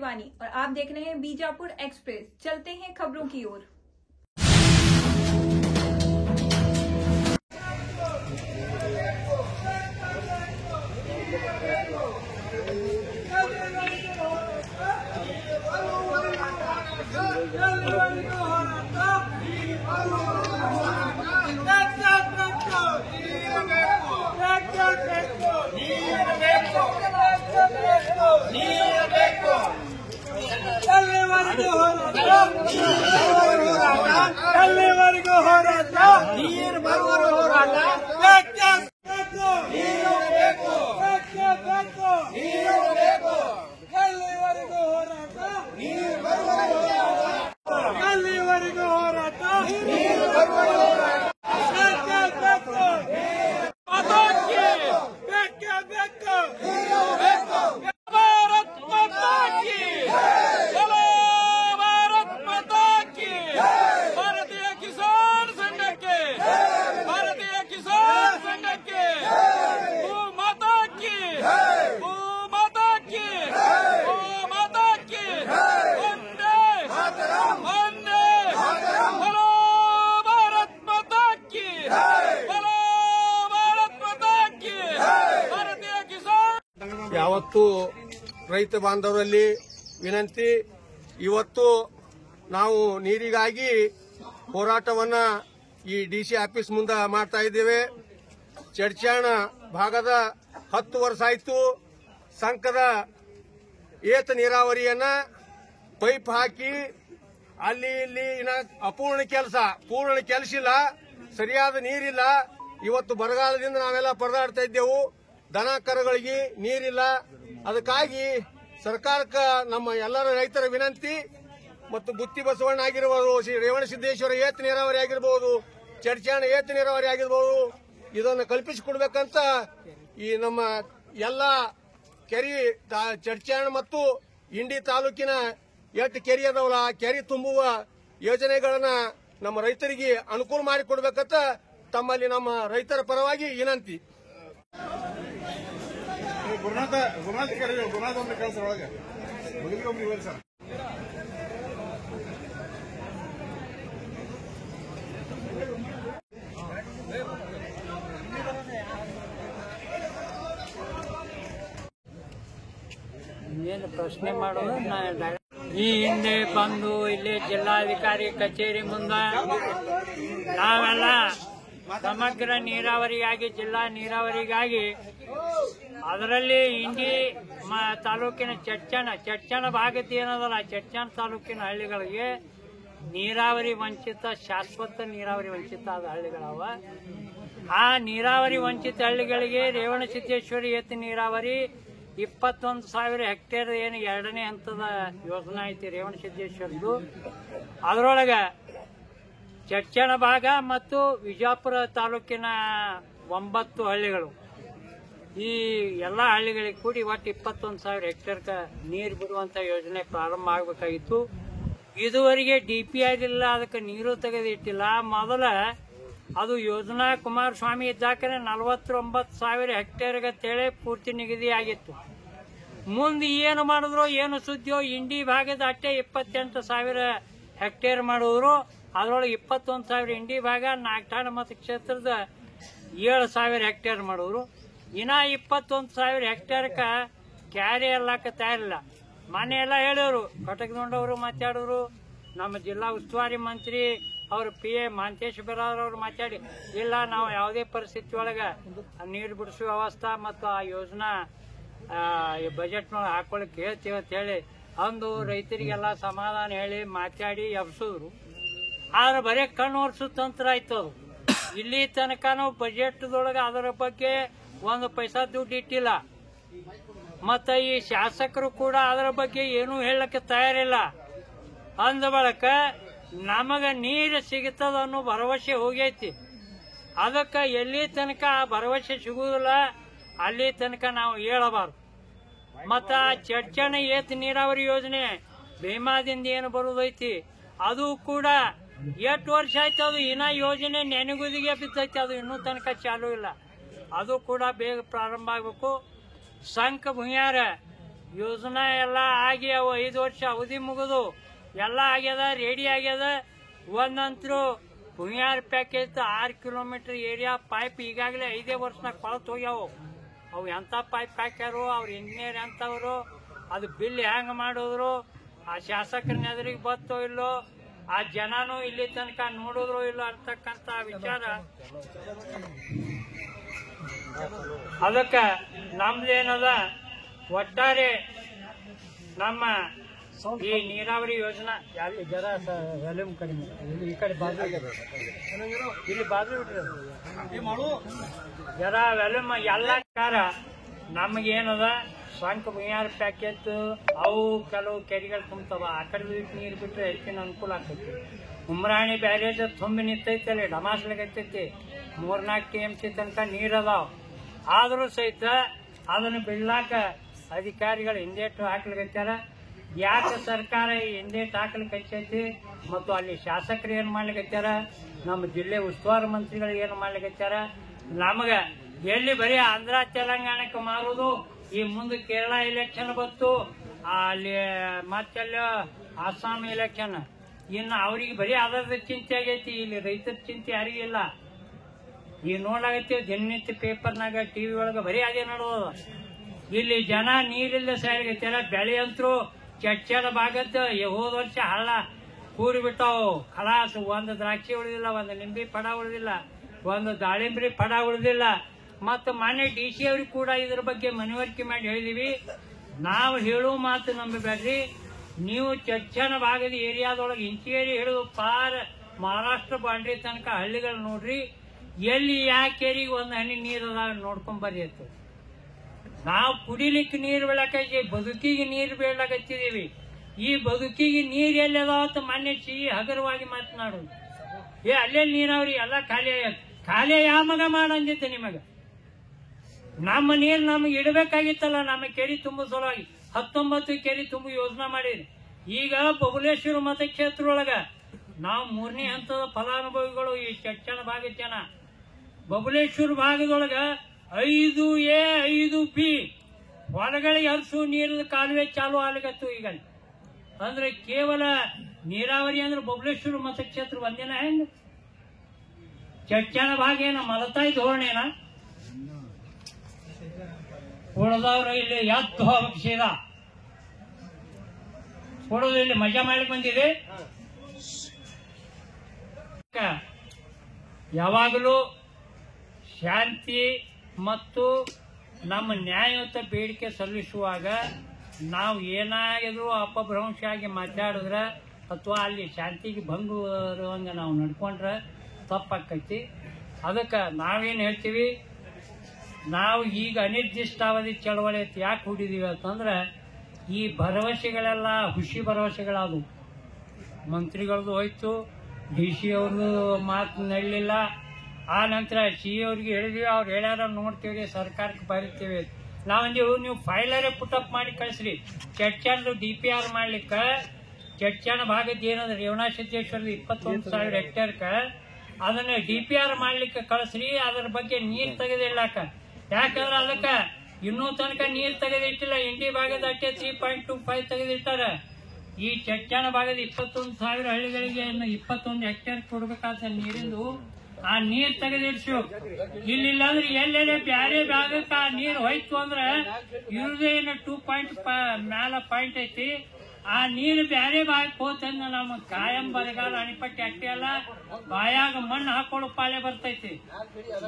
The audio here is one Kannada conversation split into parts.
शिवानी और आप देख रहे हैं बीजापुर एक्सप्रेस। चलते हैं खबरों की ओर। ಯಾವತ್ತು ರೈತ ಬಾಂಧವರಲ್ಲಿ ವಿನಂತಿ, ಇವತ್ತು ನಾವು ನೀರಿಗಾಗಿ ಹೋರಾಟವನ್ನ ಈ ಡಿಸಿ ಆಫೀಸ್ ಮುಂದೆ ಮಾಡ್ತಾ ಇದ್ದೇವೆ. ಚಡ್ಚಾಣ ಭಾಗದ 10 ವರ್ಷ ಆಯ್ತು ಸಂಕದ ಏತ ನೀರಾವರಿಯನ್ನ ಪೈಪ್ ಹಾಕಿ ಅಲ್ಲಿ ಇಲ್ಲಿ ಅಪೂರ್ಣ ಪೂರ್ಣ ಕೆಲಸ ಇಲ್ಲ, ಸರಿಯಾದ ನೀರಿಲ್ಲ. ಇವತ್ತು ಬರಗಾಲದಿಂದ ನಾವೆಲ್ಲ ಪರದಾಡ್ತಾ ಇದ್ದೆವು. ದನ ಕರುಗಳಿಗೆ ನೀರಿಲ್ಲ. ಅದಕ್ಕಾಗಿ ಸರ್ಕಾರಕ್ಕೆ ನಮ್ಮ ಎಲ್ಲರ ರೈತರ ವಿನಂತಿ ಮತ್ತು ಗುತ್ತಿ ಬಸವಣ್ಣ ಆಗಿರಬಹುದು, ಶ್ರೀ ರೇವಣಸಿದ್ದೇಶ್ವರ ಏತ ನೀರಾವರಿ ಆಗಿರಬಹುದು, ಚಡ್ಚಾಣ ಏತ ನೀರಾವರಿ ಆಗಿರಬಹುದು, ಇದನ್ನು ಕಲ್ಪಿಸಿಕೊಡ್ಬೇಕಂತ ಈ ನಮ್ಮ ಎಲ್ಲ ಕೆರೆ ಚಡ್ಚಾಣ ಮತ್ತು ಇಂಡಿ ತಾಲೂಕಿನ 8 ಕೆರೆ ಅದಾವಲ್ಲ, ಆ ಕೆರೆ ತುಂಬುವ ಯೋಜನೆಗಳನ್ನ ನಮ್ಮ ರೈತರಿಗೆ ಅನುಕೂಲ ಮಾಡಿಕೊಡ್ಬೇಕಂತ ತಮ್ಮಲ್ಲಿ ನಮ್ಮ ರೈತರ ಪರವಾಗಿ ವಿನಂತಿ. ಕೆಲಸ ಒಳಗೆ ಸರ್ ಏನು ಪ್ರಶ್ನೆ ಮಾಡೋದು. ಈ ಹಿಂದೆ ಬಂದು ಇಲ್ಲಿ ಜಿಲ್ಲಾಧಿಕಾರಿ ಕಚೇರಿ ಮುಂದೆ ನಾವೆಲ್ಲ ಸಮಗ್ರ ನೀರಾವರಿಗಾಗಿ, ಜಿಲ್ಲಾ ನೀರಾವರಿಗಾಗಿ, ಅದರಲ್ಲಿ ಇಂಡಿ ತಾಲೂಕಿನ ಚಡ್ಚಾಣ ಭಾಗದ ಏನದಲ್ಲ, ಚಡ್ಚಾಣ ತಾಲೂಕಿನ ಹಳ್ಳಿಗಳಿಗೆ ನೀರಾವರಿ ವಂಚಿತ, ಶಾಶ್ವತ ನೀರಾವರಿ ವಂಚಿತ ಆದ ಹಳ್ಳಿಗಳವ. ಆ ನೀರಾವರಿ ವಂಚಿತ ಹಳ್ಳಿಗಳಿಗೆ ರೇವಣಸಿದ್ದೇಶ್ವರಿ ಏತ ನೀರಾವರಿ 21,000 ಹೆಕ್ಟೇರ್ ಏನು 2ನೇ ಹಂತದ ಯೋಜನೆ ಐತಿ ರೇವಣಸಿದ್ದೇಶ್ವರದು. ಅದರೊಳಗೆ ಚಡ್ಚಾಣ ಭಾಗ ಮತ್ತು ವಿಜಾಪುರ ತಾಲೂಕಿನ 9 ಹಳ್ಳಿಗಳು, ಈ ಎಲ್ಲ ಹಳ್ಳಿಗಳಿಗೆ ಕೂಡಿ ಒಟ್ಟು 21,000 ಹೆಕ್ಟೇರ್ಗೆ ನೀರು ಬಿಡುವಂತ ಯೋಜನೆ ಪ್ರಾರಂಭ ಆಗಬೇಕಾಗಿತ್ತು. ಇದುವರೆಗೆ DPR ಇಲ್ಲ, ಅದಕ್ಕೆ ನೀರು ತೆಗೆದಿಟ್ಟಿಲ್ಲ. ಮೊದಲ ಅದು ಯೋಜನಾ ಕುಮಾರಸ್ವಾಮಿ ಇದ್ದಾಕನೆ 49,000 ಹೆಕ್ಟೇರ್ಗೆ ತೇಳೆ ಪೂರ್ತಿ ನಿಗದಿ ಆಗಿತ್ತು. ಮುಂದೆ ಏನು ಮಾಡಿದ್ರು ಏನು ಸುದ್ದಿಯೋ, ಇಂಡಿ ಭಾಗದ ಅಟ್ಟೆ 28,000 ಹೆಕ್ಟೇರ್ ಮಾಡಿದ್ರು. ಅದರೊಳಗೆ 21,000 ಇಂಡಿ ಭಾಗ, ನಾಗಠಾಣ ಮತಕ್ಷೇತ್ರದ 7,000 ಹೆಕ್ಟೇರ್ ಮಾಡಿದ್ರು. ಇನ್ನ 21,000 ಹೆಕ್ಟೇರ್ಕ ಕ್ಯಾರಿ ಎಲ್ಲಾಕ ತಯಾರಿಲ್ಲ. ಮನೆ ಎಲ್ಲ ಹೇಳಿದ್ರು, ಕಟಕದೊಂಡವರು ಮಾತಾಡಿದ್ರು, ನಮ್ಮ ಜಿಲ್ಲಾ ಉಸ್ತುವಾರಿ ಮಂತ್ರಿ ಅವರು PA ಮಹಂತೇಶ್ ಬಿರಾದರ್ ಅವರು ಮಾತಾಡಿ, ಇಲ್ಲ ನಾವು ಯಾವುದೇ ಪರಿಸ್ಥಿತಿ ಒಳಗೆ ನೀರು ಬಿಡಿಸುವ ವ್ಯವಸ್ಥೆ ಮತ್ತು ಆ ಯೋಜನಾ ಬಜೆಟ್ನೊಳಗೆ ಹಾಕೊಳ್ಳಿಕ್ಕೆ ಹೇಳ್ತೀವಿ ಅಂತ ಹೇಳಿ ಅಂದು ರೈತರಿಗೆಲ್ಲ ಸಮಾಧಾನ ಹೇಳಿ ಮಾತಾಡಿ ಎಬ್ಸಿದ್ರು. ಆದ್ರೆ ಬರೀ ಕಣ್ಣು ಒರೆಸೋ ತಂತ್ರ ಆಯ್ತು ಅದು. ಇಲ್ಲಿ ತನಕನೂ ಬಜೆಟ್ದೊಳಗೆ ಅದರ ಬಗ್ಗೆ 1 ಪೈಸಾ ದುಡ್ಡು ಇಟ್ಟಿಲ್ಲ. ಮತ್ತು ಈ ಶಾಸಕರು ಕೂಡ ಅದರ ಬಗ್ಗೆ ಏನೂ ಹೇಳಕ್ಕೆ ತಯಾರಿಲ್ಲ. ಅಂದ ಬಳಕ ನಮಗ ನೀರು ಸಿಗುತ್ತದ ಅನ್ನೋ ಭರವಸೆ ಹೋಗೈತಿ. ಅದಕ್ಕೆ ಎಲ್ಲಿ ತನಕ ಆ ಭರವಸೆ ಸಿಗುವುದಿಲ್ಲ ಅಲ್ಲಿ ತನಕ ನಾವು ಹೇಳಬಾರ್ದು. ಮತ್ತ ಚಡ್ಚಾಣ ಏತ ನೀರಾವರಿ ಯೋಜನೆ ಭೀಮಾದಿಂದ ಏನು ಬರುದೈತಿ ಅದು ಕೂಡ 8 ವರ್ಷ ಆಯ್ತು. ಅದು ಇನ್ನ ಯೋಜನೆ ನೆನೆಗುದಿಗೆ ಬಿದ್ದೈತಿ, ಅದು ಇನ್ನೂ ತನಕ ಚಾಲೂ ಇಲ್ಲ. ಅದು ಕೂಡ ಬೇಗ ಪ್ರಾರಂಭ ಆಗಬೇಕು. ಸಂಕ ಭುಯಾರ ಯೋಜನಾ ಎಲ್ಲ ಆಗಿ ಅವು 5 ವರ್ಷ ಅವಧಿ ಮುಗಿದು ಎಲ್ಲ ಆಗ್ಯದ, ರೆಡಿ ಆಗ್ಯದ. ಒಂದಂತರೂ ಪುಣ್ಯಾರ್ ಪ್ಯಾಕೇಜ್ 6 ಕಿಲೋಮೀಟರ್ ಏರಿಯಾ ಪೈಪ್ ಈಗಾಗಲೇ 5 ವರ್ಷನಾಗ ಕೊಳತು ಹೋಗ್ಯಾವು. ಅವು ಎಂಥ ಪೈಪ್ ಹಾಕ್ಯಾರು, ಅವ್ರ ಇಂಜಿನಿಯರ್ ಎಂಥವ್ರು, ಅದು ಬಿಲ್ ಹೆಂಗೆ ಮಾಡಿದ್ರು, ಆ ಶಾಸಕರನ್ನ ಎದುರಿಗೆ ಬತ್ತೋ ಇಲ್ಲೋ, ಆ ಜನನೂ ಇಲ್ಲಿ ತನಕ ನೋಡಿದ್ರು ಇಲ್ಲ ಅಂತಕ್ಕಂಥ ವಿಚಾರ. ಅದಕ್ಕೆ ನಮ್ದೇನದ ಒಟ್ಟಾರೆ ನಮ್ಮ ಈ ನೀರಾವರಿ ಯೋಜನಾ ಜರ ವ್ಯಾಲ್ಯೂಮ್ ಕಡಿಮೆ, ಈ ಕಡೆ ಬಾಜು ಇಲ್ಲಿ ಬಾಜು ಜರ ವ್ಯಾಲ್ಯೂಮ್ ಎಲ್ಲ ಕಾರ ನಮಗೇನದ ಸ್ವಂತ ಭೂಮಿಯಾರ ಪ್ಯಾಕೇಜ್ ಅವು ಕೆಲವು ಕೆರೆಗಳು ತುಂಬ್ತಾವ. ಆ ಕಡೆ ನೀರು ಬಿಟ್ಟರೆ ಹೆಚ್ಚಿನ ಅನುಕೂಲ ಆಗ್ತೈತಿ. ಉಮ್ರಾಣಿ ಬ್ಯಾರೇಜ್ ತುಂಬಿ ನಿಂತೈತಿ, ಅಲ್ಲಿ ಡಮಾಸ್ಲಾಗೈತೈತಿ. 3-4 TMC ತನಕ ನೀರು ಅದಾವ. ಆದರೂ ಸಹಿತ ಅದನ್ನು ಬಿಡ್ಲಾಕ ಅಧಿಕಾರಿಗಳು ಹಿಂದೇಟು ಹಾಕ್ಲಿಕತ್ತಾರ. ಯಾಕೆ ಸರ್ಕಾರ ಈ ಹಿಂದೇಟು ಹಾಕ್ಲಿಕ್ಕೆ ಹಚ್ಚೈತಿ ಮತ್ತು ಅಲ್ಲಿ ಶಾಸಕರು ಏನು ಮಾಡ್ಲಿಕತ್ತಾರ, ನಮ್ಮ ಜಿಲ್ಲೆ ಉಸ್ತುವಾರಿ ಮಂತ್ರಿಗಳು ಏನು ಮಾಡ್ಲಿಕತ್ತಾರ, ನಮಗ ಎಲ್ಲಿ ಬರೀ ಆಂಧ್ರ ತೆಲಂಗಾಣಕ್ಕೆ ಮಾರುವುದು. ಈ ಮುಂದೆ ಕೇರಳ ಎಲೆಕ್ಷನ್ ಬಂತು, ಅಲ್ಲಿ ಮತ್ತೆಲ್ಲ ಅಸ್ಸಾಂ ಎಲೆಕ್ಷನ್. ಇನ್ನು ಅವ್ರಿಗೆ ಬರೀ ಅದರದ ಚಿಂತೆ ಆಗೈತಿ, ಇಲ್ಲಿ ರೈತರ ಚಿಂತೆ ಯಾರಿಗಿಲ್ಲ. ಈಗ ನೋಡಾಗೈತಿ ದಿನನಿತ್ಯ ಪೇಪರ್ನಾಗ ಟಿವಿ ಒಳಗೆ ಬರೀ ಅದೇ ನೋಡೋದು. ಇಲ್ಲಿ ಜನ ನೀರಿಲ್ಲ ಸಾರಿಗೈತಾರ. ಬೆಳೆ ಅಂತರೂ ಚಚ್ಚಡ ಭಾಗದ್ದು ಹೋದ ವರ್ಷ ಹಳ್ಳ ಕೂಡಿ ಬಿಟ್ಟಾವು. ಖಲಾಸ್, ಒಂದು ದ್ರಾಕ್ಷಿ ಉಳಿದಿಲ್ಲ, ಒಂದು ನಿಂಬೆ ಪಡ ಉಳಿದಿಲ್ಲ, ಒಂದು ದಾಳಿಂಬ್ರಿ ಪಡ ಉಳಿದಿಲ್ಲ. ಮತ್ತು ಮಾನ್ಯ DC ಅವ್ರಿಗೆ ಕೂಡ ಇದ್ರ ಬಗ್ಗೆ ಮನವರಿಕೆ ಮಾಡಿ ಹೇಳಿದೀವಿ. ನಾವು ಹೇಳುವ ಮಾತು ನಂಬಬೇಡ್ರಿ. ನೀವು ಚಚ್ಚನ ಭಾಗದ ಏರಿಯಾದೊಳಗೆ ಇಂಚೇರಿ ಹಿಡಿದು ಪಾರ್ ಮಹಾರಾಷ್ಟ್ರ ಬಾಂಡ್ರಿ ತನಕ ಹಳ್ಳಿಗಳು ನೋಡ್ರಿ. ಎಲ್ಲಿ ಯಾಕೇರಿಗೆ ಒಂದು ಹನಿ ನೀರು ಅದಾಗ ನೋಡ್ಕೊಂಡ್ ಬರ್ರಿ ಅಂತ. ನಾವು ಕುಡಿಲಿಕ್ಕೆ ನೀರು ಬೀಳಕೈತಿ, ಬದುಕಿಗೆ ನೀರು ಬೀಳಕತ್ತಿದೀವಿ. ಈ ಬದುಕಿಗೆ ನೀರು ಎಲ್ಲಿ ಅದಾವತ್ತು ಮಾನ್ಯ ಹಗರವಾಗಿ ಮಾತನಾಡೋದು. ಅಲ್ಲೇ ನೀರಾವ್ರಿ ಎಲ್ಲ ಖಾಲಿ ಆಗತ್ತೆ. ಖಾಲಿ ಯಾವ ಮಗ ಮಾಡಂದಿತ್ತೆ ನಿಮಗೆ? ನಮ್ಮ ನೀರು ನಮಗೆ ಇಡಬೇಕಾಗಿತ್ತಲ್ಲ. ನಮ್ಮ ಕೆರೆ ತುಂಬ ಸಲುವಾಗಿ 19 ಕೆರೆ ತುಂಬ ಯೋಜನೆ ಮಾಡಿದ್ರಿ. ಈಗ ಬಬಲೇಶ್ವರ ಮತಕ್ಷೇತ್ರದೊಳಗ ನಾವು 3ನೇ ಹಂತದ ಫಲಾನುಭವಿಗಳು ಈ ಚಚ್ಚನ ಭಾಗದ ಜನ. ಬಬಲೇಶ್ವರ ಭಾಗದೊಳಗ 5A 5B ಹೊಲಗಳಿಗೆ ಹರಿಸು ನೀರಿನ ಕಾಲುವೆ ಚಾಲು ಆಗ್ಲಿಕತ್ತು ಈಗ. ಅಂದ್ರೆ ಕೇವಲ ನೀರಾವರಿ ಅಂದ್ರೆ ಬಬಲೇಶ್ವರ ಮತಕ್ಷೇತ್ರ ಒಂದೇನ? ಹೆಂಗ ಚಚ್ಚನ ಭಾಗ ಏನ ಮಲತಾಯಿ ಧೋರಣೆನ? ಉಳಿದವ್ರು ಇಲ್ಲಿ ಎದ್ದು ಹೋಗಕ್ಕೆ ಸೀದಾ ಕೊಡೋದು. ಇಲ್ಲಿ ಮಜಾ ಮಾಡ್ಲಿಕ್ಕೆ ಬಂದಿದೆ. ಯಾವಾಗಲೂ ಶಾಂತಿ ಮತ್ತು ನಮ್ಮ ನ್ಯಾಯಯುತ ಬೇಡಿಕೆ ಸಲ್ಲಿಸುವಾಗ ನಾವು ಏನಾಗಿದ್ರು ಅಪಭ್ರಂಶ ಆಗಿ ಮಾತಾಡಿದ್ರೆ ಅಥವಾ ಅಲ್ಲಿ ಶಾಂತಿಗೆ ಭಂಗ ಬರುವಂಗೆ ನಾವು ನಡ್ಕೊಂಡ್ರೆ ತಪ್ಪಾಕೈತಿ. ಅದಕ್ಕೆ ನಾವೇನು ಹೇಳ್ತೀವಿ, ನಾವು ಈಗ ಅನಿರ್ದಿಷ್ಟಾವಧಿ ಚಳವಳಿ ಯಾಕೆ ಹೂಡಿದೀವಿ ಅಂತಂದ್ರೆ ಈ ಭರವಸೆಗಳೆಲ್ಲ ಹುಸಿ ಭರವಸೆಗಳಾದವು. ಮಂತ್ರಿಗಳದ್ದು ಹೋಯ್ತು, DC ಅವ್ರದ್ದು ಮಾತು ನಡಲಿಲ್ಲ. ಆ ನಂತರ CA ಅವ್ರಿಗೆ ಹೇಳಿದ್ವಿ, ಅವ್ರು ಹೇಳ್ಯಾರ ನೋಡ್ತೀವಿ, ಸರ್ಕಾರಕ್ಕೆ ಬರೀತೀವಿ. ನಾವಂದೀವಿ ನೀವು ಫೈಲರೇ ಪುಟಪ್ ಮಾಡಿ ಕಳಿಸ್ರಿ. ಚಡ್ಚಾನದು DPR ಮಾಡ್ಲಿಕ್ಕೆ ಚಡ್ಚಾನ ಭಾಗದ ಏನಂದ್ರೆ ರೇವಣ ಸಿದ್ದೇಶ್ವರದ 21,000 ಹೆಕ್ಟೇರ್ಕ ಅದನ್ನ DPR ಮಾಡ್ಲಿಕ್ಕೆ ಕಳಿಸ್ರಿ. ಅದ್ರ ಬಗ್ಗೆ ನೀರು ತೆಗೆದಿಡ್ಲಾಕ. ಯಾಕಂದ್ರೆ ಅದಕ್ಕೆ ಇನ್ನೂ ತನಕ ನೀರು ತೆಗೆದಿಟ್ಟಿಲ್ಲ. ಇಂಡಿ ಭಾಗದ ಅಟ್ಟೆ 3.25 ತೆಗೆದಿಟ್ಟಾರ. ಈ ಚಡ್ಚಾನ ಭಾಗದ 21,000 ಹಳ್ಳಿಗಳಿಗೆ 21 ಹೆಕ್ಟೇರ್ ಕೊಡ್ಬೇಕಾದ ನೀರಿಂದು ಆ ನೀರ್ ತೆಗೆದಿಡ್ಸು. ಇಲ್ಲಿಲ್ಲ ಅಂದ್ರೆ ಎಲ್ಲೆಲ್ಲ ಬ್ಯಾರೆ ಭಾಗಕ್ಕೆ ಆ ನೀರು ಹೋಯ್ತು ಅಂದ್ರೆ ಇವ್ರದೇ 2 ಮ್ಯಾಲ ಪಾಯಿಂಟ್ ಐತಿ. ಆ ನೀರು ಬ್ಯಾರೆ ಭಾಗಕ್ಕೆ ಹೋತಂದ್ರೆ ನಮ್ಮ ಕಾಯಂ ಬರಗಾಲ ಅಣಿಪಟ್ಟಿ ಅಟ್ಟೆ ಅಲ್ಲ, ಬಾಯಾಗ ಮಣ್ಣು ಹಾಕೊಳ್ಳೋ ಪಾಳೆ ಬರ್ತೈತಿ.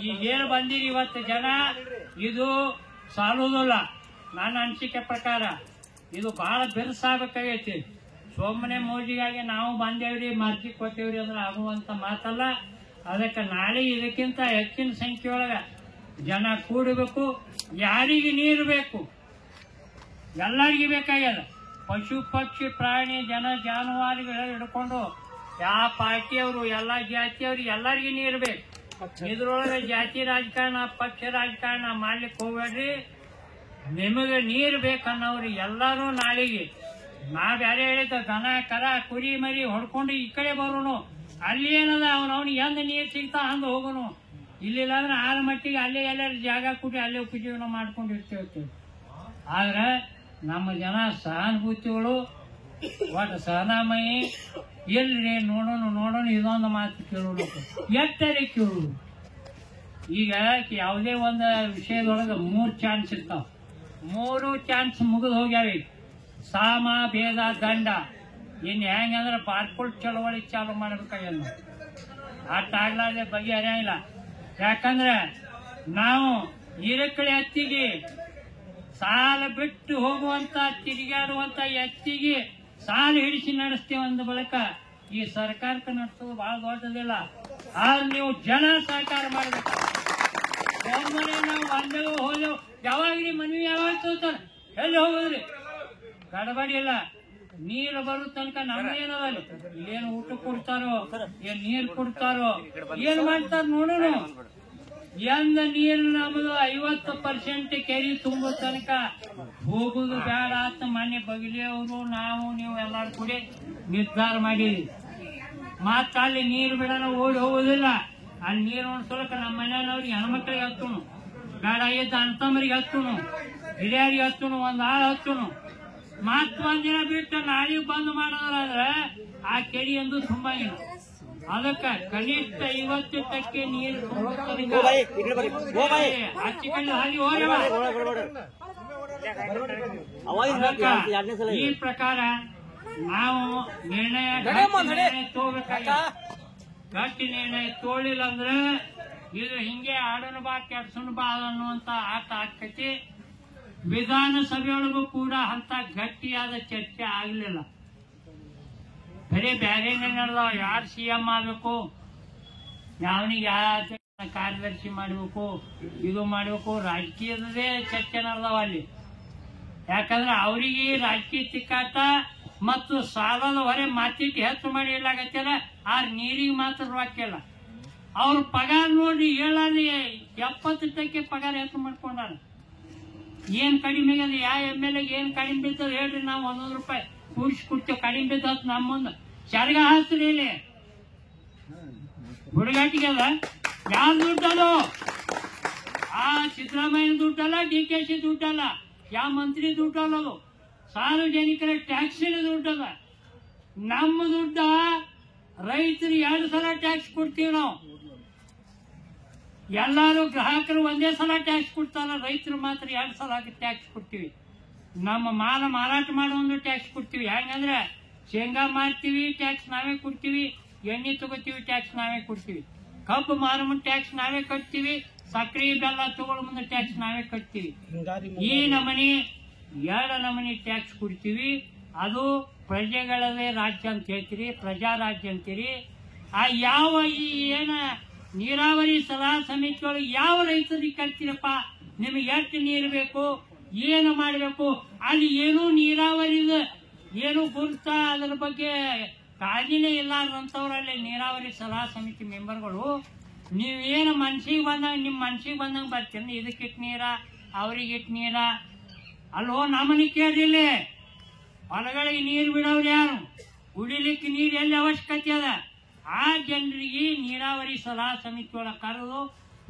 ಈಗೇನು ಬಂದಿರಿ ಇವತ್ತು ಜನ, ಇದು ಸಾಲುವುದಿಲ್ಲ. ನನ್ನ ಅನಿಸಿಕೆ ಪ್ರಕಾರ ಇದು ಬಹಳ ಬಿರುಸಾಗಬೇಕಾಗೈತಿ. ಸೋಮನೆ ಮೋಜಿಗಾಗಿ ನಾವು ಬಂದೇವ್ರಿ ಮರ್ಜಿ ಕೊಟ್ಟೇವ್ರಿ ಅಂದ್ರೆ ಆಗುವಂತ ಮಾತಲ್ಲ. ಅದಕ್ಕೆ ನಾಳೆ ಇದಕ್ಕಿಂತ ಹೆಚ್ಚಿನ ಸಂಖ್ಯೆಯೊಳಗ ಜನ ಕೂಡಬೇಕು. ಯಾರಿಗೆ ನೀರು ಬೇಕು? ಎಲ್ಲರಿಗೂ ಬೇಕಾಗ್ಯದ. ಪಶು ಪಕ್ಷಿ ಪ್ರಾಣಿ ಜನ ಜಾನುವಾರುಗಳು ಹಿಡ್ಕೊಂಡು ಯಾವ ಪಾರ್ಟಿಯವರು ಎಲ್ಲ ಜಾತಿಯವ್ರಿಗೆ ಎಲ್ಲರಿಗೂ ನೀರು ಬೇಕು. ಇದ್ರೊಳಗೆ ಜಾತಿ ರಾಜಕಾರಣ ಪಕ್ಷ ರಾಜಕಾರಣ ಮಾಡ್ಲಿಕ್ಕೆ ಹೋಗ್ಬೇಡ್ರಿ. ನಿಮಗೆ ನೀರು ಬೇಕನ್ನೋರು ಎಲ್ಲರೂ ನಾಳೆಗೆ ನಾವ್ ಯಾರೇ ಹೇಳಿದ ದನ ಕರ ಕುರಿ ಮರಿ ಹೊಡ್ಕೊಂಡು ಈ ಕಡೆ ಬರೋನು. ಅಲ್ಲಿ ಏನದ ಅವನಿಗೆ ಹೆಂಗ ನೀರು ಸಿಗ್ತಾ ಹಂಗ ಹೋಗೋನು. ಇಲ್ಲಿಲ್ಲ ಅಂದ್ರೆ ಆರ ಮಟ್ಟಿಗೆ ಅಲ್ಲೇ ಎಲ್ಲರೂ ಜಾಗ ಕೂಡಿ ಅಲ್ಲೇ ಉಪಜೀವನ ಮಾಡ್ಕೊಂಡಿರ್ತೀವಿ. ಆದ್ರೆ ನಮ್ಮ ಜನ ಸಹಾನುಭೂತಿಗಳು ಒಟ್ಟು ಸಹನಾಮಯಿ ಎಲ್ರಿ ನೋಡೋಣ ಇದೊಂದು ಮಾತು ಕೇಳೋಣ ಎಟ್ಟರೆ ಕೇಳೋದು. ಈಗ ಯಾವುದೇ ಒಂದು ವಿಷಯದೊಳಗೆ 3 ಚಾನ್ಸ್ ಇರ್ತಾವ. 3 ಚಾನ್ಸ್ ಮುಗಿದು ಹೋಗ್ಯಾವ. ಸಾಮ ಭೇದ ದಂಡ ಇನ್ ಹೆಂಗಂದ್ರೆ ಪಾರ್ಪುಲ್ ಚಳವಳಿ ಚಾಲು ಮಾಡ್ಬೇಕಾಗ್ಯದ. ಅಷ್ಟಾಗ್ಲಾದೆ ಬಗೆಹರಿಯಂಗಿಲ್ಲ. ಯಾಕಂದ್ರೆ ನಾವು ಹಿರಕಳಿ ಹತ್ತಿಗೆ ಸಾಲ ಬಿಟ್ಟು ಹೋಗುವಂತ ತಿರುಗಾಡುವಂತ ಎತ್ತಿಗೆ ಸಾಲ ಹಿಡಿಸಿ ನಡೆಸ್ತೇವೆ ಅಂದ ಬಳಿಕ ಈ ಸರ್ಕಾರಕ್ಕೆ ನಡೆಸೋದು ಬಹಳ ದೊಡ್ಡದಿಲ್ಲ. ಆದ್ರೆ ನೀವು ಜನ ಸಹಕಾರ ಮಾಡಬೇಕು. ಒಮ್ಮೆ ನಾವು ಬಂದೆವು ಹೋದೆವು, ಯಾವಾಗ್ರಿ ಮನವಿ ಯಾವಾಗ ತೋತಾನೆ ಎಲ್ಲಿ ಹೋಗೋದ್ರಿ ಗಡಬಡಿ ಇಲ್ಲ. ನೀರು ಬರೋ ತನಕ ನಮ್ದೇನದಲ್ಲಿ ಏನು ಊಟ ಕೊಡ್ತಾರೋ ಏನ್ ನೀರು ಕೊಡ್ತಾರೋ ಏನ್ ಮಾಡ್ತಾರ ನೋಡೋಣ. ಎಂದ ನೀರು ನಮ್ದು 50% ಕೆರೆ ತುಂಬೋ ತನಕ ಹೋಗುದು ಬೇಡ ಅಂತ ಮನೆ ಬಗಲಿಯವರು ನಾವು ನೀವು ಎಲ್ಲಾರು ಕೂಡಿ ನಿರ್ಧಾರ ಮಾಡಿದ್ವಿ. ಮತ್ತ ಅಲ್ಲಿ ನೀರು ಬಿಡೋಣ ಓಡಿ ಹೋಗುದಿಲ್ಲ. ಅಲ್ಲಿ ನೀರು ಉಣಿಸೋಲಕ್ಕ ನಮ್ಮ ಮನೆಯವ್ರಿಗೆ ಹೆಣ್ಮಕ್ಳಿಗೆ ಹತ್ತುನು ಬೇಡ ಇದ್ದ ಅಣ್ತಮ್ಮರಿಗೆ ಹತ್ತುನು ಹಿರಿಯರಿಗೆ ಹತ್ತುನು ಒಂದ್ ಆಳು ಹತ್ತುನು. ಮತ್ ಒಂದಿನ ಬಿಟ್ಟು ನಾಳೆಗೆ ಬಂದ್ ಮಾಡೋದ್ರಾದ್ರೆ ಆ ಕೆರೆ ಎಂದು ತುಂಬಾಗಿಲ್ಲ. ಅದಕ್ಕ ಕನಿಷ್ಠ 50% ನೀರು ಈ ಪ್ರಕಾರ ನಾವು ನಿರ್ಣಯ ತಗೋಬೇಕಾಗ ಗಟ್ಟಿ ನಿರ್ಣಯ ತೋಳಿಲ್ಲ ಅಂದ್ರೆ ಇದು ಹಿಂಗೆ ಆಡೋಣ ಬಾ ಕೆಡ್ಸೋಣ ಬಾ ಅನ್ನುವಂತ ಆಟ ಆಕತಿ. ವಿಧಾನಸಭೆಯೊಳಗೂ ಕೂಡ ಅಂತ ಗಟ್ಟಿಯಾದ ಚರ್ಚೆ ಆಗ್ಲಿಲ್ಲ. ಬರೀ ಬ್ಯಾರೇನೆ ನಡೆದಾವ. ಯಾರು CM ಆಗ್ಬೇಕು, ಯಾವನಿಗೆ ಯಾವ ಕಾರ್ಯದರ್ಶಿ ಮಾಡಬೇಕು, ಇದು ಮಾಡಬೇಕು, ರಾಜಕೀಯದೇ ಚರ್ಚೆ ನಡೆದಾವ ಅಲ್ಲಿ. ಯಾಕಂದ್ರೆ ಅವರಿಗೆ ರಾಜಕೀಯ ತಿಕ್ಕಾಟ ಮತ್ತು ಸಾಲದ ಹೊರೆ ಮಾತಿಟ್ಟು ಹೆಚ್ಚು ಮಾಡಿ ಇಲ್ಲಾಗತ್ತಲ್ಲ. ಆ ನೀರಿಗೆ ಮಾತ್ರ ರೊಕ್ಕಿಲ್ಲ. ಅವ್ರ ಪಗಾರ ನೋಡಿ ಹೇಳಲಿ 70% ಪಗಾರ ಹೆಚ್ಚು ಮಾಡ್ಕೊಂಡಾರ. ಏನ್ ಕಡಿಮೆ ಅದ? ಯಾವ MLA ಏನ್ ಕಡಿಮೆ ಬಿದ್ದದ ಹೇಳ್ರಿ, ನಾವು 100 ರೂಪಾಯಿ ಕೂಡಿಸಿ ಕೊಡ್ತೇವೆ. ಕಡಿಮೆ ಬಿದ್ದ ನಮ್ಮ ಮುಂದೆ ಚರ್ಗ ಹಾಸ್ರಿ ಇಲ್ಲಿ ಹುಡುಗಾಟಿಗೆ ಅದ. ಯಾವ ದುಡ್ಡದು? ಆ ಸಿದ್ದರಾಮಯ್ಯ ದುಡ್ಡಲ್ಲ, DKC ದುಡ್ಡಲ್ಲ, ಯಾವ ಮಂತ್ರಿ ದುಡ್ಡಲ್ಲದು. ಸಾರ್ವಜನಿಕರ ಟ್ಯಾಕ್ಸಿನ ದುಡ್ಡದ. ನಮ್ಮ ದುಡ್ಡ ರೈತರು 2 ಸಲ ಟ್ಯಾಕ್ಸ್ ಕೊಡ್ತೀವಿ ನಾವು. ಎಲ್ಲಾರು ಗ್ರಾಹಕರು ಒಂದೇ ಸಲ ಟ್ಯಾಕ್ಸ್ ಕೊಡ್ತಾರ, ರೈತರು ಮಾತ್ರ 2 ಸಲ ಟ್ಯಾಕ್ಸ್ ಕೊಡ್ತೀವಿ. ನಮ್ಮ ಮಾಲ ಮಾರಾಟ ಮಾಡುವ ಟ್ಯಾಕ್ಸ್ ಕೊಡ್ತೀವಿ. ಹೆಂಗಂದ್ರೆ ಶೇಂಗಾ ಮಾರ್ತೀವಿ ಟ್ಯಾಕ್ಸ್ ನಾವೇ ಕೊಡ್ತೀವಿ, ಎಣ್ಣೆ ತಗೋತೀವಿ ಟ್ಯಾಕ್ಸ್ ನಾವೇ ಕೊಡ್ತೀವಿ, ಕಬ್ಬು ಮಾರುವ ಟ್ಯಾಕ್ಸ್ ನಾವೇ ಕಟ್ತೀವಿ, ಸಕ್ಕರೆ ಬೆಲ್ಲ ತಗೊಳ್ಳೋ ಮುಂದೆ ಟ್ಯಾಕ್ಸ್ ನಾವೇ ಕಟ್ತೀವಿ. ಈ ನಮನಿ 2 ನಮನಿ ಟ್ಯಾಕ್ಸ್ ಕೊಡ್ತೀವಿ. ಅದು ಪ್ರಜೆಗಳದೇ ರಾಜ್ಯ ಅಂತ ಹೇಳ್ತೀರಿ, ಪ್ರಜಾ ರಾಜ್ಯ ಅಂತೀರಿ. ಆ ಯಾವ ಈ ಏನ ನೀರಾವರಿ ಸಲಹಾ ಸಮಿತಿ ಒಳಗೆ ಯಾವ ರೈತರಿಗೆ ಕಟ್ತೀರಪ್ಪ? ನಿಮಗೆ ಎಷ್ಟು ನೀರು ಬೇಕು, ಏನು ಮಾಡಬೇಕು, ಅಲ್ಲಿ ಏನೂ ನೀರಾವರಿದ ಏನು ಗುರುತ ಅದರ ಬಗ್ಗೆ ಕಾಳಜಿನೇ ಇಲ್ಲಾರ್ದಂಥವ್ರಲ್ಲಿ ನೀರಾವರಿ ಸಲಹಾ ಸಮಿತಿ ಮೆಂಬರ್ಗಳು. ನೀವೇನು ಮನ್ಸಿಗೆ ಬಂದಂಗ ನಿಮ್ಮ ಮನ್ಸಿಗೆ ಬಂದಂಗೆ ಬರ್ತೀರಿ. ಇದಕ್ಕಿಟ್ಟು ನೀರ, ಅವ್ರಿಗಿಟ್ಟು ನೀರ. ಅಲ್ಲೋ ನಮ್ಮನಿ ಕೇಳಿಲ್ಲ, ಹೊಲಗಳಿಗೆ ನೀರು ಬಿಡೋರು ಯಾರು? ಕುಡಿಲಿಕ್ಕೆ ನೀರು ಎಲ್ಲಿ ಅವಶ್ಯಕತೆ ಅದ? ಆ ಜನರಿಗೆ ನೀರಾವರಿ ಸಲಹಾ ಸಮಿತಿ ಒಳಗೆ ಕರೆದು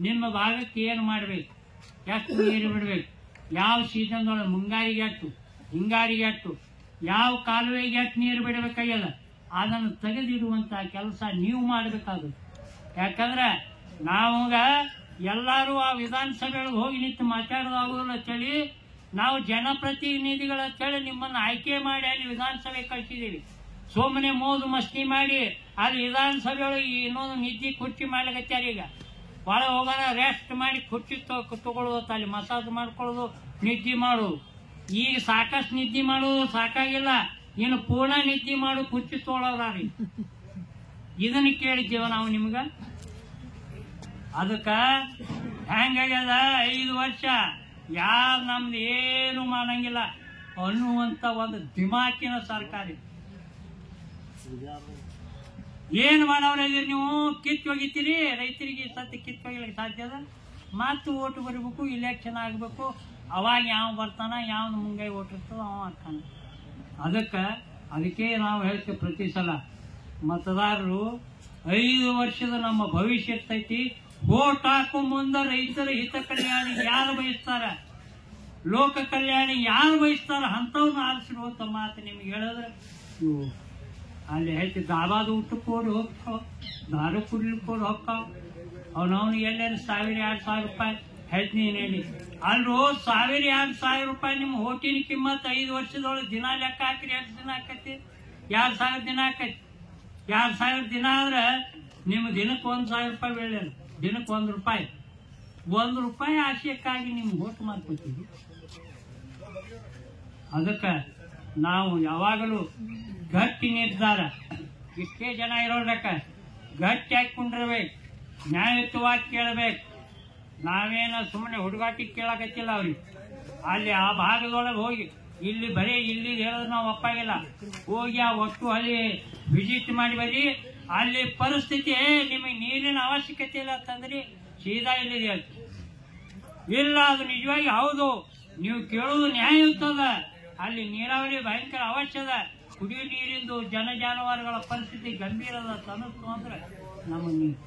ನಿಮ್ಮ ಭಾಗಕ್ಕೆ ಏನು ಮಾಡಬೇಕು, ಎಷ್ಟು ನೀರು ಬಿಡಬೇಕು, ಯಾವ ಸೀಸನ್ದೊಳಗೆ ಮುಂಗಾರಿಗೆ ಎಷ್ಟು, ಹಿಂಗಾರಿಗೆ ಎಷ್ಟು, ಯಾವ ಕಾಲುವೆಗೆ ಎಷ್ಟು ನೀರು ಬಿಡಬೇಕಾಗ್ಯದ ಅದನ್ನು ತೆಗೆದಿಡುವಂತ ಕೆಲಸ ನೀವು ಮಾಡಬೇಕಾಗುತ್ತೆ. ಯಾಕಂದ್ರೆ ನಾವಾಗ ಎಲ್ಲರೂ ಆ ವಿಧಾನಸಭೆಯೊಳಗೆ ಹೋಗಿ ನಿಂತು ಮಾತಾಡೋದಾಗೋದಿಲ್ಲ ಅಂತೇಳಿ ನಾವು ಜನಪ್ರತಿನಿಧಿಗಳ ಅಂತೇಳಿ ನಿಮ್ಮನ್ನು ಆಯ್ಕೆ ಮಾಡಿ ಅಲ್ಲಿ ವಿಧಾನಸಭೆ ಕಳಿಸಿದ್ದೀವಿ. ಸುಮ್ಮನೆ ಮೋದು ಮಸ್ತಿ ಮಾಡಿ ಅಲ್ಲಿ ವಿಧಾನಸಭೆಯೊಳಗೆ ಇನ್ನೊಂದು ನಿದ್ದೆ ಕುರ್ಚಿ ಮಾಡ್ಲಿಕತ್ಯಾರ. ಈಗ ಒಳಗೆ ಹೋಗೋಣ ರೆಸ್ಟ್ ಮಾಡಿ ಕುರ್ಚಿ ತಗೊಳ್ಳೋದು, ಅಲ್ಲಿ ಮಸಾಜ್ ಮಾಡ್ಕೊಳ್ಳೋದು, ನಿದ್ದೆ ಮಾಡೋದು. ಈಗ ಸಾಕಷ್ಟು ನಿದ್ದೆ ಮಾಡೋದು ಸಾಕಾಗಿಲ್ಲ, ಇನ್ನು ಪೂರ್ಣ ನಿದ್ದೆ ಮಾಡು ಕುರ್ಚಿ ತೊಗೊಳೋದ್ರಿ. ಇದನ್ನ ಕೇಳಿದ್ದೇವ ನಾವು ನಿಮ್ಗ. ಅದಕ್ಕ ಹೆಂಗಾಗ್ಯದ 5 ವರ್ಷ ಯಾರು ನಮ್ದು ಏನು ಮಾಡಂಗಿಲ್ಲ ಅನ್ನುವಂತ ಒಂದು ದಿಮಾಕಿನ ಸರ್ಕಾರ. ಏನ್ ಮಾಡೋರಿದ್ದೀರಿ ನೀವು? ಕಿತ್ತೊಗಿತೀರಿ ರೈತರಿಗೆ. ಸತ್ಯ ಕಿತ್ತೊಗಿಲಿಕ್ಕೆ ಸಾಧ್ಯ ಅದ? ಮತ್ತು ಓಟು ಬರಬೇಕು, ಇಲೆಕ್ಷನ್ ಆಗಬೇಕು, ಅವಾಗ ಯಾವ ಬರ್ತಾನ, ಯಾವ್ದು ಮುಂಗೈ ಓಟ್ ಇರ್ತದ ಅವ ಆಗ್ತಾನ. ಅದಕ್ಕೆ ನಾವು ಹೇಳ್ತೇವೆ ಪ್ರತಿ ಸಲ ಮತದಾರರು 5 ವರ್ಷದ ನಮ್ಮ ಭವಿಷ್ಯ ಇರ್ತೈತಿ. ಓಟ್ ಹಾಕೋ ಮುಂದೆ ರೈತರ ಹಿತ ಕಲ್ಯಾಣ ಯಾರು ಬಯಸ್ತಾರ? ಲೋಕ ಕಲ್ಯಾಣ ಯಾರು ಬಯಸ್ತಾರ ಅಂಥವ್ರನ್ನ ಆರಿಸಿರು ಅಂತ ಮಾತು ನಿಮ್ಗೆ ಹೇಳಿದ್ರೆ ಇವು ಅಲ್ಲಿ ಹೇಳ್ತಿ ದಾಬಾದ ಊಟಕ್ಕೆ ಹೋಗಿ ಹೋಗ್ತಾವ, ದಾರು ಕುಡ್ಲಿಕ್ಕೆ ಹೋಗಿ ಹೋಗ್ತಾವ. ಅವನವನು ಎಲ್ಲೇನು 1,000-2,000 ರೂಪಾಯಿ ಹೇಳ್ತೀನಿ ಹೇಳಿ. ಅಲ್ರು 1,000-2,000 ರೂಪಾಯಿ ನಿಮ್ಮ ಹೋಟಿನ ಕಿಮ್ಮತ್ 5 ವರ್ಷದೊಳಗೆ ದಿನ ಲೆಕ್ಕ ಹಾಕ್ರಿ. ಎಷ್ಟು ದಿನ ಆಕತಿ? 2,000 ದಿನ ಆಕತಿ. 2,000 ದಿನ ಆದ್ರೆ ನಿಮ್ಮ ದಿನಕ್ಕೆ 1,000 ರೂಪಾಯಿ ಬೆಳೆಯಲ್ಲ. ದಿನಕ್ಕೆ 1 ರೂಪಾಯಿ. 1 ರೂಪಾಯಿ ಆಶಯಕ್ಕಾಗಿ ನಿಮ್ಗೆ ಹೋಟ್ ಮಾಡ್ಕೊತೀವಿ. ಅದಕ್ಕೆ ನಾವು ಯಾವಾಗಲೂ ಗಟ್ಟಿ ನಿರ್ಧಾರ, ಇಷ್ಟೇ ಜನ ಇರೋದಕ್ಕ ಗಟ್ಟಿ ಹಾಕೊಂಡಿರ್ಬೇಕು, ನ್ಯಾಯಯುತವಾಗಿ ಕೇಳಬೇಕು. ನಾವೇನ ಸುಮ್ಮನೆ ಹುಡುಗಾಟಿ ಕೇಳಕತ್ತಿಲ್ಲ ಅವ್ರಿಗೆ. ಅಲ್ಲಿ ಆ ಭಾಗದೊಳಗೆ ಹೋಗಿ ಇಲ್ಲಿ ಬರೀ ಇಲ್ಲಿ ಹೇಳೋದು ನಾವು ಒಪ್ಪಾಗಿಲ್ಲ. ಹೋಗಿ ಆ ಒಟ್ಟು ಅಲ್ಲಿ ವಿಸಿಟ್ ಮಾಡಿ ಬರೀ ಅಲ್ಲಿ ಪರಿಸ್ಥಿತಿ ನಿಮಗೆ ನೀರಿನ ಅವಶ್ಯಕತೆ ಇಲ್ಲ ಅಂತಂದ್ರಿ ಸೀದಾ ಇಲ್ಲಿದೆ ಹೇಳ್ತೀವಿ. ಇಲ್ಲ ಅದು ನಿಜವಾಗಿ ಹೌದು, ನೀವು ಕೇಳೋದು ನ್ಯಾಯಯುತದ. ಅಲ್ಲಿ ನೀರಾವರಿ ಭಯಂಕರ ಅವಶ್ಯದ. ಕುಡಿಯುವ ನೀರಿಂದು ಜನ ಜಾನುವಾರುಗಳ ಪರಿಸ್ಥಿತಿ ಗಂಭೀರದ ತನಸ್ತು ಅಂದ್ರೆ ನಮ್ಮ ನೀರು.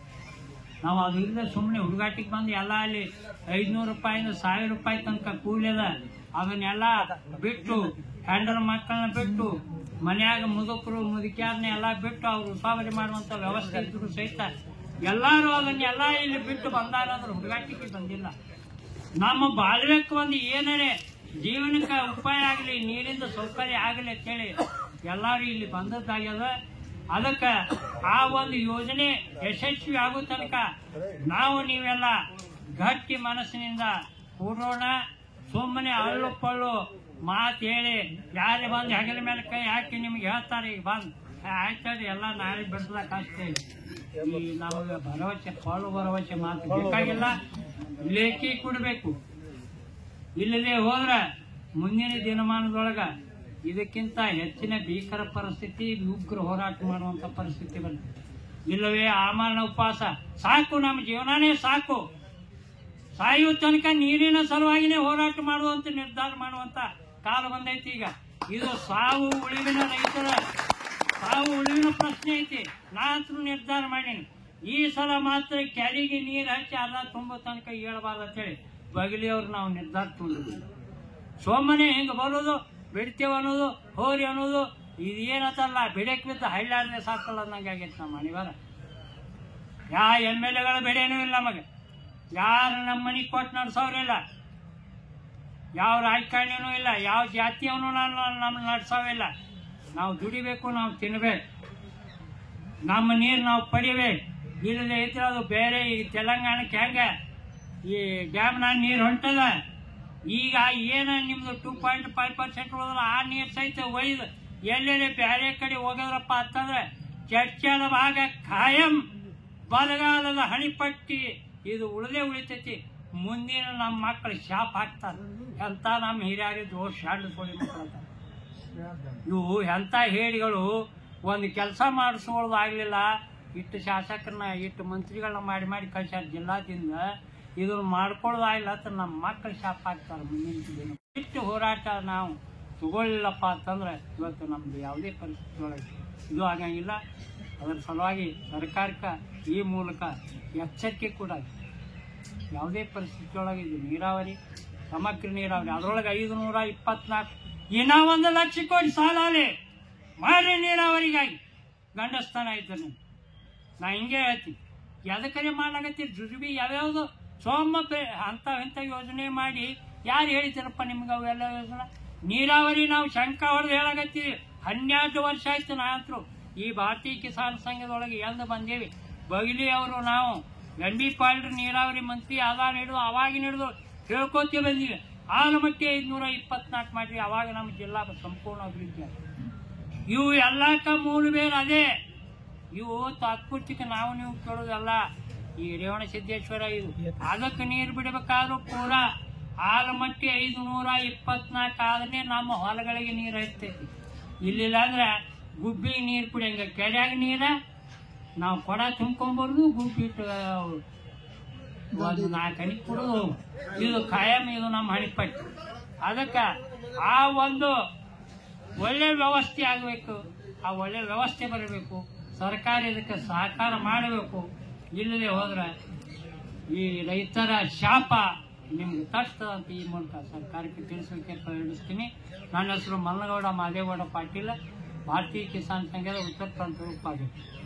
ನಾವು ಅದು ಇಲ್ಲದೆ ಸುಮ್ಮನೆ ಹುಡುಗಾಟಿಗೆ ಬಂದು ಎಲ್ಲ ಅಲ್ಲಿ 500 ರೂಪಾಯಿಂದ 1,000 ರೂಪಾಯಿ ತನಕ ಕೂಲಿದ. ಅದನ್ನೆಲ್ಲ ಬಿಟ್ಟು ಹೆಂಡರ ಮಕ್ಕಳನ್ನ ಬಿಟ್ಟು ಮನ್ಯಾಗ ಮುದುಕರು ಮುದುಕಿಯಾರನ್ನ ಎಲ್ಲ ಬಿಟ್ಟು ಅವ್ರು ಉಸಾಬರಿ ಮಾಡುವಂತ ವ್ಯವಸ್ಥೆ ಇದ್ರು ಸಹಿತ ಎಲ್ಲಾರು ಅದನ್ನೆಲ್ಲ ಇಲ್ಲಿ ಬಿಟ್ಟು ಬಂದಾರಂದ್ರೆ ಹುಡುಗಾಟಿಗೆ ಬಂದಿಲ್ಲ. ನಮ್ಮ ಬಾಳ್ವೆಕ್ಕೆ ಒಂದು ಏನಾರೆ ಜೀವನಕ್ಕೆ ಉಪಾಯ ಆಗಲಿ, ನೀರಿಂದ ಸೌಕರ್ಯ ಆಗಲಿ ಅಂತೇಳಿ ಎಲ್ಲಾರು ಇಲ್ಲಿ ಬಂದದ್ದಾಗ್ಯದ. ಅದಕ್ಕೆ ಆ ಒಂದು ಯೋಜನೆ ಯಶಸ್ವಿ ಆಗೋ ತನಕ ನಾವು ನೀವೆಲ್ಲ ಗಟ್ಟಿ ಮನಸ್ಸಿನಿಂದ ಕೂಡೋಣ. ಸುಮ್ಮನೆ ಅಳ್ಳು ಪಳ್ಳು ಮಾತು ಹೇಳಿ ಯಾರೇ ಬಂದು ಹೆಗಲ ಮೇಲೆ ಕೈ ಹಾಕಿ ನಿಮ್ಗೆ ಹೇಳ್ತಾರೆ ಈಗ ಬಂದು ಆಯ್ತದೆ ಎಲ್ಲ ನಾಳೆ ಬೆಳೆದಾಗ ಆಗ್ತೇವೆ. ಈ ನಮಗೆ ಭರವಸೆ ಪಳ್ಳು ಭರವಸೆ ಮಾತು ಬೇಕಾಗಿಲ್ಲ. ಲೇಖಿ ಕೊಡಬೇಕು. ಇಲ್ಲದೆ ಹೋದ್ರೆ ಮುಂದಿನ ದಿನಮಾನದೊಳಗ ಇದಕ್ಕಿಂತ ಹೆಚ್ಚಿನ ಭೀಕರ ಪರಿಸ್ಥಿತಿ, ಉಗ್ರ ಹೋರಾಟ ಮಾಡುವಂತ ಪರಿಸ್ಥಿತಿ ಬಂತು. ಇಲ್ಲವೇ ಆಮರಣ ಉಪವಾಸ ಸಾಕು, ನಮ್ಮ ಜೀವನನೇ ಸಾಕು, ಸಾಯುವ ತನಕ ನೀರಿನ ಸಲುವಾಗಿನೇ ಹೋರಾಟ ಮಾಡುವಂತ ನಿರ್ಧಾರ ಮಾಡುವಂತ ಕಾಲ ಬಂದೈತಿ ಈಗ. ಇದು ಸಾವು ಉಳಿವಿನ ರೈತರ ಸಾವು ಉಳಿವಿನ ಪ್ರಶ್ನೆ ಐತಿ. ನಾತ್ರ ನಿರ್ಧಾರ ಮಾಡೀನಿ ಈ ಸಲ ಮಾತ್ರ ಕೆರೆಗೆ ನೀರು ಹಚ್ಚಿ ಅರ್ಧ ತುಂಬೋ ತನಕ ಹೇಳಬಾರ್ದು ಅಂತೇಳಿ ಬಗಲಿಯವ್ರು ನಾವು ನಿರ್ಧಾರ ತಗೊಂಡಿದ್ವಿ. ಸೋಮನೆ ಹಿಂಗೆ ಬರೋದು ಬಿಡ್ತೇವೆ ಅನ್ನೋದು, ಹೋರಿ ಅನ್ನೋದು ಇದೇನತ್ತಲ್ಲ, ಬಿಡಕ್ಕೆ ಬಿದ್ದು ಹಳ್ಳಾಡದೆ ಸಾಕಲ್ಲ ಅನ್ನಂಗೆ ಆಗೈತೆ ನಮ್ಮ ಅನಿವಾರ. ಯಾವ MLAಗಳ ಬೆಳೆನೂ ಇಲ್ಲ ನಮಗೆ. ಯಾರು ನಮ್ಮ ಮನೆಗೆ ಕೊಟ್ಟು ನಡೆಸೋರಿಲ್ಲ, ಯಾವ ರಾಜಕಾರಣಿನೂ ಇಲ್ಲ, ಯಾವ ಜಾತಿಯವನು ನಮ್ಮ ನಡೆಸೋವಿಲ್ಲ. ನಾವು ದುಡಿಬೇಕು, ನಾವು ತಿನ್ಬೇಕು, ನಮ್ಮ ನೀರು ನಾವು ಪಡಿಬೇಕು. ಇಲ್ಲದೆ ಇದ್ರೆ ಅದು ಬೇರೆ. ಈಗ ತೆಲಂಗಾಣಕ್ಕೆ ಹೆಂಗೆ ಈ ಡ್ಯಾಮ್ನಾಗ ನೀರು ಹೊಂಟದ. ಈಗ ಏನ ನಿಮ್ದು 2.5% ಉಳಿದ್ರೆ ಆ ನೀರು ಸಹಿತ ಒಯ್ದು ಎಲ್ಲೆಲ್ಲಿ ಬೇರೆ ಕಡೆ ಹೋಗೋದ್ರಪ್ಪ ಅಂತಂದ್ರೆ ಚರ್ಚೆದ ಭಾಗ ಖಾಯಂ ಬರಗಾಲದ ಹಣಿಪಟ್ಟಿ ಇದು ಉಳಿದೇ ಉಳಿತೈತಿ. ಮುಂದಿನ ನಮ್ಮ ಮಕ್ಕಳು ಶಾಪ್ ಹಾಕ್ತಾರೆ. ಎಂತ ನಮ್ಮ ಹಿರಿಯರಿದ್ದು ಶಾಂಡ್ ಸೋಳಿ ಮಕ್ಕಳು ಇವು ಎಂತ ಹೇಡಿಗಳು. ಒಂದು ಕೆಲಸ ಮಾಡಿಸ್ಕೊಳ್ಳೋದು ಆಗ್ಲಿಲ್ಲ, ಇಟ್ಟು ಶಾಸಕರನ್ನ ಇಟ್ಟು ಮಂತ್ರಿಗಳನ್ನ ಮಾಡಿ ಮಾಡಿ ಕಳ್ಸ್ಯಾರ ಜಿಲ್ಲಾದಿಂದ. ಇದನ್ನು ಮಾಡ್ಕೊಳ್ಳೋದಾಗಿಲ್ಲ ಅಂತ ನಮ್ಮ ಮಕ್ಕಳು ಶಾಪ್ ಹಾಕ್ತಾರೆ. ಮುಂದಿನ ದಿನ ಇಟ್ಟು ಹೋರಾಟ ನಾವು ತಗೊಳ್ಳಿಲ್ಲಪ್ಪ ಅಂತಂದ್ರೆ ಇವತ್ತು ನಮ್ದು ಯಾವುದೇ ಪರಿಸ್ಥಿತಿ ಒಳಗೆ ಇದು ಆಗಂಗಿಲ್ಲ. ಅದರ ಸಲುವಾಗಿ ಸರ್ಕಾರಕ್ಕೆ ಈ ಮೂಲಕ ಎಚ್ಚರಿಕೆ ಕೂಡ ಯಾವುದೇ ಪರಿಸ್ಥಿತಿ ಒಳಗೆ ಇದು ನೀರಾವರಿ, ಸಮಗ್ರ ನೀರಾವರಿ, ಅದರೊಳಗೆ 524 ಇನ್ನ 1 ಲಕ್ಷ ಕೋಟಿ ಸಾಲ ಅಲೆ ಮಾಡ್ರಿ ನೀರಾವರಿಗಾಗಿ. ಗಂಡಸ್ಥಾನ ಆಯ್ತು ನಾ ಹಿಂಗೆ ಹೇಳ್ತೀನಿ. ಎದಕ್ಕರೆ ಮಾಡ್ಲಾಗತ್ತೀರಿ ಜುಜುಬಿ ಯಾವ್ಯಾವುದು ಸೋಮ ಅಂತ ಇಂಥ ಯೋಜನೆ ಮಾಡಿ ಯಾರು ಹೇಳಿದ್ದೀರಪ್ಪ ನಿಮ್ಗೆ ಅವೆಲ್ಲ ಯೋಜನೆ? ನೀರಾವರಿ ನಾವು ಶಂಕ ಹೊಡೆದು ಹೇಳಾಗತ್ತೀವಿ. 12 ವರ್ಷ ಆಯ್ತು ನಾವಂತರೂ ಈ ಭಾರತೀಯ ಕಿಸಾನ್ ಸಂಘದೊಳಗೆ ಎಂದು ಬಂದೇವಿ. ಬಗಲಿ ಅವರು ನಾವು MB ಪಾಟೀಲ್ ನೀರಾವರಿ ಮಂತ್ರಿ ಆಧಾರ ಹಿಡಿದು ಅವಾಗಿನ ಹಿಡಿದು ಹೇಳ್ಕೋತೀವಿ ಬಂದೀವಿ. ಆಲಮಟ್ಟಿ 524 ಮಾಡಿರಿ. ಅವಾಗ ನಮ್ಮ ಜಿಲ್ಲಾ ಸಂಪೂರ್ಣ ಅಭಿವೃದ್ಧಿ ಆಗಿದೆ. ಇವು ಎಲ್ಲಕ್ಕ ಮೂಲ ಬೇರೆ ಅದೇ. ಇವು ತಾತ್ಪೂರ್ತಿಕ ನಾವು ನೀವು ಕೇಳೋದಲ್ಲ. ಈ ರೇವಣ ಸಿದ್ದೇಶ್ವರ ಇದು ಅದಕ್ಕೆ ನೀರು ಬಿಡಬೇಕಾದ್ರೂ ಪೂರಾ ಆಲಮಟ್ಟಿ 524 ಆದ್ರೆ ನಮ್ಮ ಹೊಲಗಳಿಗೆ ನೀರು ಹರಿತೈತಿ. ಇಲ್ಲಿಲ್ಲ ಅಂದ್ರೆ ಗುಬ್ಬಿಗೆ ನೀರು ಕುಡಿಯಂಗ ಕೆರೆಯಾಗ ನೀರ ನಾವು ಕೊಡ ತುಂಬ್ಕೊಂಬರ್ದು ಗುಬ್ಬಿ ಇಟ್ಟು ಒಂದು 4 ಹನಿ ಕುಡಿದು ಇದು ಖಾಯಂ. ಇದು ನಮ್ಮ ಹಣಿಪಟ್ಟು. ಅದಕ್ಕೆ ಆ ಒಂದು ಒಳ್ಳೆ ವ್ಯವಸ್ಥೆ ಆಗಬೇಕು. ಆ ಒಳ್ಳೆ ವ್ಯವಸ್ಥೆ ಬರಬೇಕು. ಸರ್ಕಾರ ಇದಕ್ಕೆ ಸಹಕಾರ ಮಾಡಬೇಕು. ಇಲ್ಲದೆ ಹೋದ್ರೆ ಈ ರೈತರ ಶಾಪ ನಿಮ್ಗೆ ತಪ್ಪಿಸ್ತದ ಅಂತ ಈ ಮೂಲಕ ಸರ್ಕಾರಕ್ಕೆ ತಿಳಿಸಲಿಕ್ಕೆ ಪ್ರಯತ್ನಿಸ್ತೀನಿ. ನನ್ನ ಹೆಸರು ಮಲ್ಲನಗೌಡ ಮಾದೇಗೌಡ ಪಾಟೀಲ್, ಭಾರತೀಯ ಕಿಸಾನ್ ಸಂಘದ ಉತ್ತರ ಪ್ರಾಂತ ಉಪಾಧ್ಯಕ್ಷ.